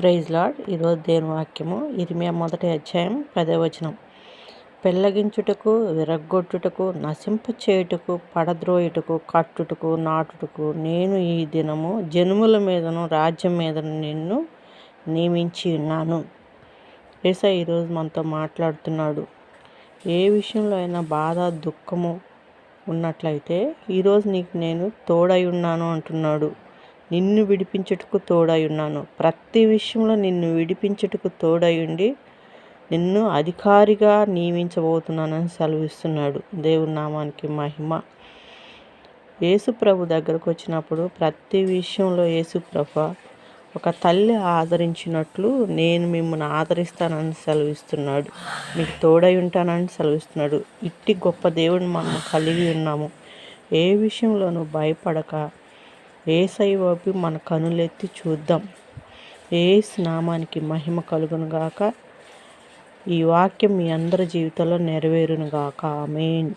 Praise lord. ఈరోజు దేవుని వాక్యము ఇర్మియా 1వ అధ్యాయం 10వ వచనం. పెళ్ళగించుటకు, విరగ్గొట్టుటకు, నశింపచేయుటకు, పడద్రోయుటకు, కట్టుటకు, నాటుటకు నేను ఈ దినము జనముల మీదను రాజ్యం మీదను నిన్ను నియమించి ఉన్నాను. యేసయ్య ఈరోజు మనతో మాట్లాడుతున్నాడు. ఏ విషయంలో అయినా బాధ, దుఃఖము ఉన్నట్లయితే ఈరోజు నీకు నేను తోడై ఉన్నాను అంటున్నాడు. నిన్ను విడిపించుటకు తోడై ఉన్నాను. ప్రతి విషయంలో నిన్ను విడిపించుటకు తోడై ఉండి నిన్ను అధికారిగా నియమించబోతున్నానని సెలవిస్తున్నాడు. దేవుని నామానికి మహిమ. యేసుప్రభు దగ్గరకు వచ్చినప్పుడు ప్రతి విషయంలో యేసుప్రభు ఒక తల్లి ఆదరించినట్లు నేను మిమ్మల్ని ఆదరిస్తానని సెలవిస్తున్నాడు. మీకు తోడై ఉంటానని సెలవిస్తున్నాడు. ఇట్టి గొప్ప దేవుడిని మనం కలిగి ఉన్నాము. ఏ విషయంలోనూ భయపడక యేసయ్య వైపు మన కనులెత్తి చూద్దాం. యేసు నామానికి మహిమ కలుగును గాక. ఈ వాక్యం మీ అందరి జీవితంలో నెరవేరును గాక. ఆమేన్.